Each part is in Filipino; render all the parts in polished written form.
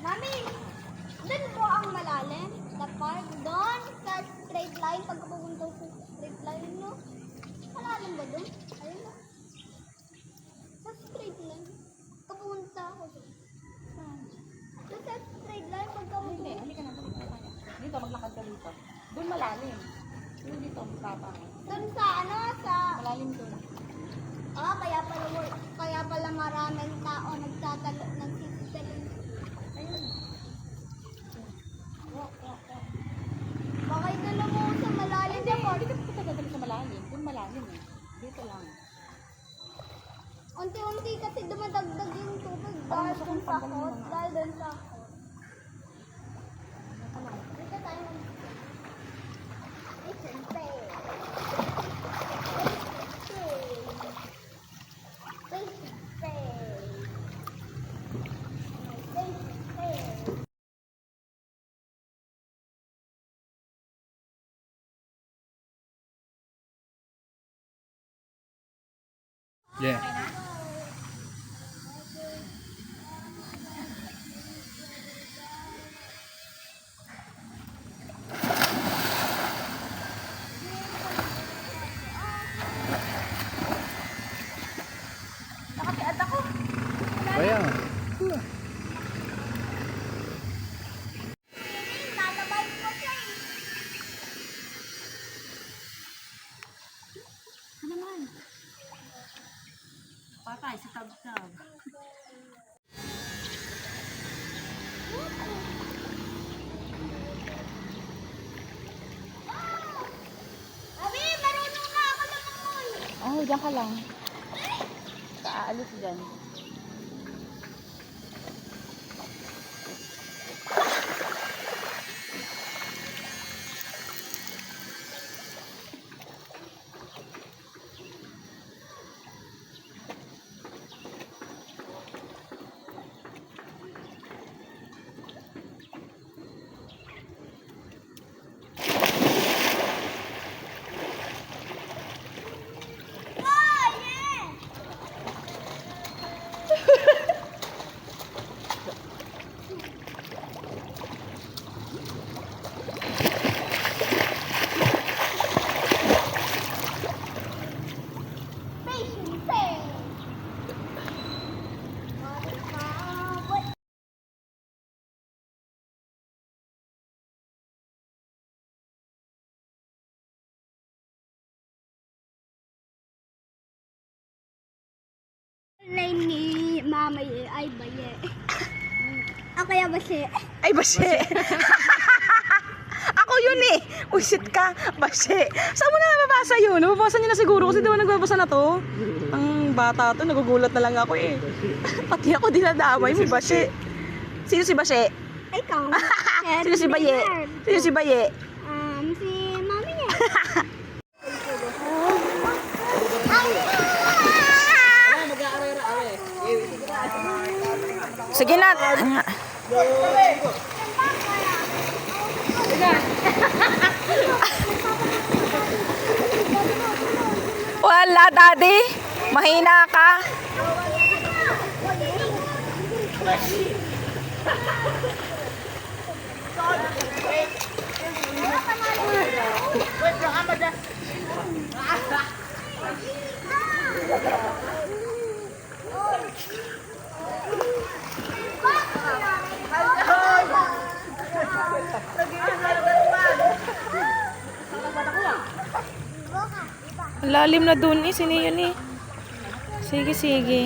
Mami, doon po ang malalim. The park doon sa straight line. Pag pupunta sa straight line, no? Malalim ba doon? Ayun na. Sa straight line. Kapunta ako doon. Doon sa straight line, pag Hindi, halika na. Dito, maglakad ka dito. Doon malalim. Doon dito, tapa. doon sa ano, sa... Malalim doon. Ah, kaya pala maraming tao nagsisisalin. Ayun. Baka ito lang mo sa malalim. Hindi po, hindi ka dadali sa malalim. Doon malalim eh. Dito lang. Unti-unti kasi dumadagdag yung tubig Parang dahil gusto dun kong sa tanggalin hot. yung mga- Dahil dun sa hot. Dito lang. Dito tayo mag- Listen, pay. Listen, pay. Listen, pay. Yeah. Nakatiad ako. Kaya. Tatabay ko siya eh. Ano naman? Patay sa tab-tab. Abi, marunong na ako lumangoy. Oh, diyan ka lang. Kaalis dyan. Oh, yeah! Patient pay. What? Name ni Mama ay Baye. Kaya Bashe. Ay, Bashe. Ako yun eh. Usit ka, Bashe. Saan mo na nababasa yun? Nababasa niyo na siguro kasi di ba nagbabasa na to? Ang bata to, nagugulat na lang ako eh. Pati ako dinadamay mo, Bashe. Sino si Bashe? Ikaw. Sino si Baye? Sino si Baye? Si Mami niya. Sige na. Wala, Daddy. Mahina ka. Ang lalim na dun eh. Sino yun eh? Sige, sige.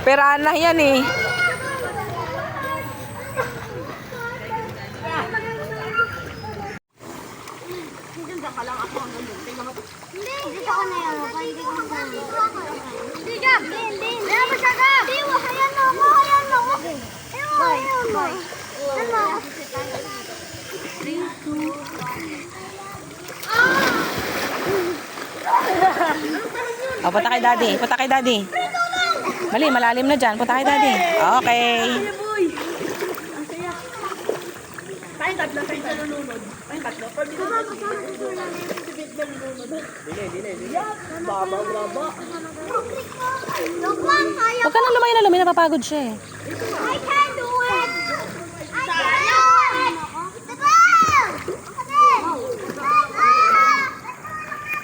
Perana yan eh. Hindi, hindi ako na yan. Hindi ko na yan. Hindi ka. Hindi. Hindi mo siya ka. Hindi mo. Ayan mo. Ayan mo. Ayan mo. Ano? Oh, punta kay Daddy. Punta kay Daddy. Prito lang. Mali, malalim na dyan. Punta kayo, Daddy. Okay. Tayong tatlo, tayong nalulunod. Tayong tatlo. For me, Look lang, kaya Huwag ka nang lumayo na lumayo. Napapagod siya eh. I can do it! I can do it! Sabaw! Ako din!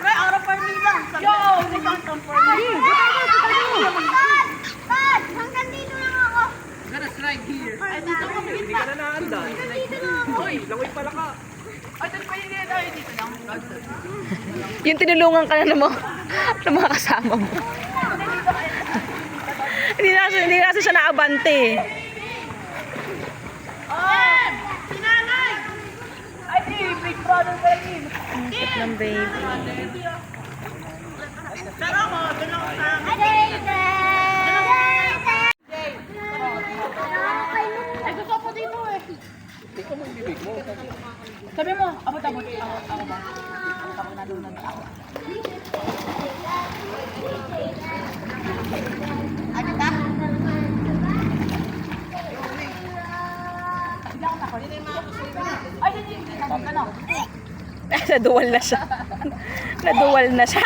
try out of me lang. Yo! Nagkakang for me. Bad! Hanggang dito lang ako. Gotta slide here. Ay, dito ka. Hindi ka na naandan. Hanggang dito lang ako. Uy, langoy pala ka. Ay, dito pa hindi tayo dito lang. Yung tinulungan ka na ng mga kasama mo. Hindi na kasi siya naabante. Oh! Sinanay! Ay, big brother pa rin. Ang cute ng baby. Pero ako, doon ako sa... Ay, gusto ko dito eh. Sabi mo, abot-abot. Ako ba? Ako na doon ako. Ano ba? Ay, hindi. Ano? Naduwal na siya. Naduwal na siya.